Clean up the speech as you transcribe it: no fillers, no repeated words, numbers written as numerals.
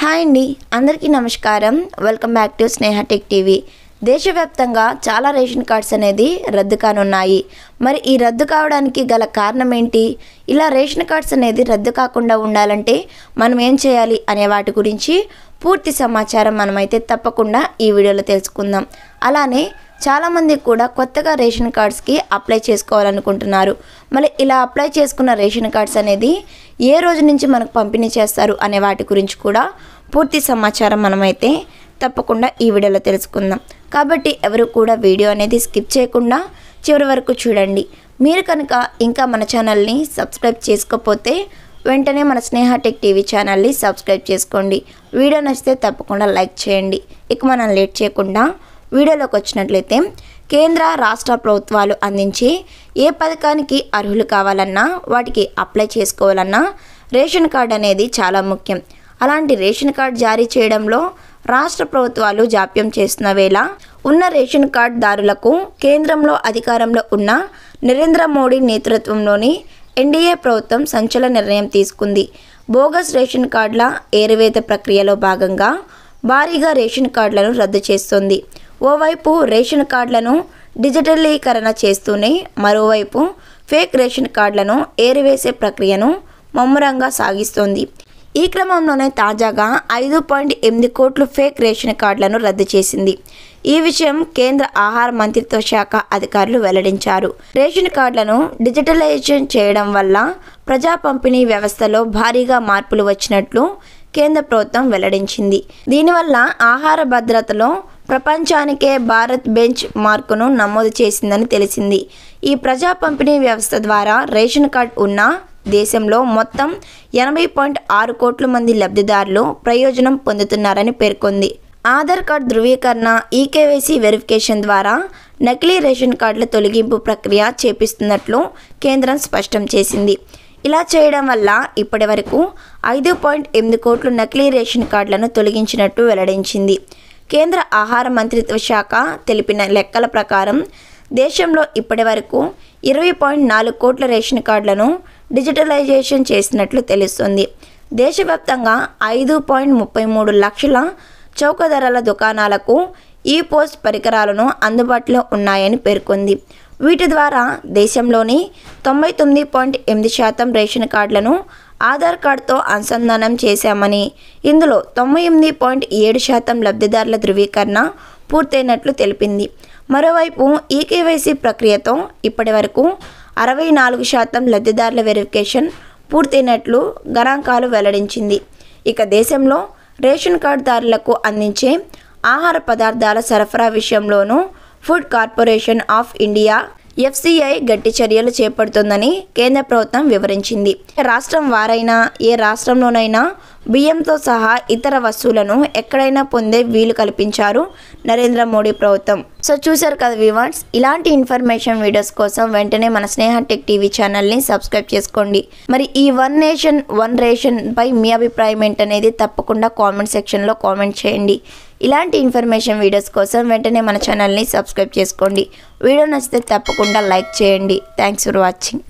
Hi అండి, అందరికీ నమస్కారం. Welcome back to Sneha tech TV. దేశవ్యాప్తంగా చాలా రేషన్ కార్డ్స్ అనేది రద్దు కానున్నాయి. మరి ఈ రద్దు కావడానికి గల కారణం ఏంటి? ఇలా రేషన్ కార్డ్స్ అనేది రద్దు కాకుండా ఉండాలంటే మనం ఏం చేయాలి అనే వాటి గురించి పూర్తి సమాచారం మనమైతే తప్పకుండా ఈ వీడియోలో తెలుసుకుందాం. అలానే చాలామంది కూడా కొత్తగా రేషన్ కార్డ్స్కి అప్లై చేసుకోవాలనుకుంటున్నారు. మళ్ళీ ఇలా అప్లై చేసుకున్న రేషన్ కార్డ్స్ అనేది ఏ రోజు నుంచి మనకు పంపిణీ చేస్తారు అనే వాటి గురించి కూడా పూర్తి సమాచారం మనమైతే తప్పకుండా ఈ వీడియోలో తెలుసుకుందాం. కాబట్టి ఎవరు కూడా వీడియో అనేది స్కిప్ చేయకుండా చివరి వరకు చూడండి. మీరు కనుక ఇంకా మన ఛానల్ని సబ్స్క్రైబ్ చేసుకోకపోతే వెంటనే మన స్నేహ టెక్ టీవీ ఛానల్ని సబ్స్క్రైబ్ చేసుకోండి. వీడియో నచ్చితే తప్పకుండా లైక్ చేయండి. ఇక మనం లేట్ చేయకుండా వీడియోలోకి వచ్చినట్లయితే, కేంద్ర రాష్ట్ర ప్రభుత్వాలు అందించే ఏ పథకానికి అర్హులు కావాలన్నా వాటికి అప్లై చేసుకోవాలన్నా రేషన్ కార్డ్ అనేది చాలా ముఖ్యం. అలాంటి రేషన్ కార్డ్ జారీ చేయడంలో రాష్ట్ర ప్రభుత్వాలు జాప్యం చేస్తున్న వేళ ఉన్న రేషన్ కార్డ్ దారులకు కేంద్రంలో అధికారంలో ఉన్న నరేంద్ర మోడీ నేతృత్వంలోని ఎన్డీఏ ప్రభుత్వం సంచలన నిర్ణయం తీసుకుంది. బోగస్ రేషన్ కార్డుల ఏరివేత ప్రక్రియలో భాగంగా భారీగా రేషన్ కార్డులను రద్దు చేస్తుంది. ఓవైపు రేషన్ కార్డులను డిజిటలీకరణ చేస్తూనే మరోవైపు ఫేక్ రేషన్ కార్డులను ఏరివేసే ప్రక్రియను ముమ్మరంగా సాగిస్తోంది. ఈ క్రమంలోనే తాజాగా 5.8 కోట్ల ఫేక్ రేషన్ కార్డులను రద్దు చేసింది. ఈ విషయం కేంద్ర ఆహార మంత్రిత్వ శాఖ అధికారులు వెల్లడించారు. రేషన్ కార్డులను డిజిటలైజేషన్ చేయడం వల్ల ప్రజా పంపిణీ వ్యవస్థలో భారీగా మార్పులు వచ్చినట్లు కేంద్ర ప్రభుత్వం వెల్లడించింది. దీనివల్ల ఆహార భద్రతలో ప్రపంచానికే భారత్ బెంచ్ మార్కును నమోదు చేసిందని తెలిసింది. ఈ ప్రజా పంపిణీ వ్యవస్థ ద్వారా రేషన్ కార్డు ఉన్న దేశంలో మొత్తం 80.6 కోట్ల మంది లబ్ధిదారులు ప్రయోజనం పొందుతున్నారని పేర్కొంది. ఆధార్ కార్డు ధృవీకరణ, ఈకేవైసీ వెరిఫికేషన్ ద్వారా నకిలీ రేషన్ కార్డుల తొలగింపు ప్రక్రియ చేపిస్తున్నట్లు కేంద్రం స్పష్టం చేసింది. ఇలా చేయడం వల్ల ఇప్పటి వరకు 5.8 కోట్ల నకిలీ రేషన్ కార్డులను తొలగించినట్టు వెల్లడించింది. కేంద్ర ఆహార మంత్రిత్వ శాఖ తెలిపిన లెక్కల ప్రకారం దేశంలో ఇప్పటి వరకు 20.4 కోట్ల రేషన్ కార్డులను డిజిటలైజేషన్ చేసినట్లు తెలుస్తుంది. దేశవ్యాప్తంగా 5.33 లక్షల చౌక ధరల దుకాణాలకు ఈ పోస్ట్ పరికరాలను అందుబాటులో ఉన్నాయని పేర్కొంది. వీటి ద్వారా దేశంలోని 99.8% రేషన్ కార్డులను ఆధార్ కార్డుతో అనుసంధానం చేశామని, ఇందులో 98.7% లబ్ధిదారుల ధృవీకరణ పూర్తయినట్లు తెలిపింది. మరోవైపు ఈకేవైసీ ప్రక్రియతో ఇప్పటి వరకు 64% లబ్ధిదారుల వెరిఫికేషన్ పూర్తయినట్లు గణాంకాలు వెల్లడించింది. ఇక దేశంలో రేషన్ కార్డుదారులకు అందించే ఆహార పదార్థాల సరఫరా విషయంలోనూ food corporation of India FCI గట్టి చర్యలు చేపడుతుందని కేంద్ర ప్రభుత్వం వివరించింది. రాష్ట్రం వారైనా ఏ రాష్ట్రంలోనైనా బియ్యంతో సహా ఇతర వస్తువులను ఎక్కడైనా పొందే వీలు కల్పించారు నరేంద్ర మోడీ ప్రభుత్వం. సో చూశారు కదా వ్యూవర్స్, ఇలాంటి ఇన్ఫర్మేషన్ వీడియోస్ కోసం వెంటనే మన స్నేహ టెక్ టీవీ ఛానల్ని సబ్స్క్రైబ్ చేసుకోండి. మరి ఈ వన్ నేషన్ వన్ రేషన్ పై మీ అభిప్రాయం ఏంటనేది తప్పకుండా కామెంట్ సెక్షన్లో కామెంట్ చేయండి. ఇలాంటి ఇన్ఫర్మేషన్ వీడియోస్ కోసం వెంటనే మన ఛానల్ని సబ్స్క్రైబ్ చేసుకోండి. వీడియో నచ్చితే తప్పకుండా లైక్ చేయండి. Thanks for watching.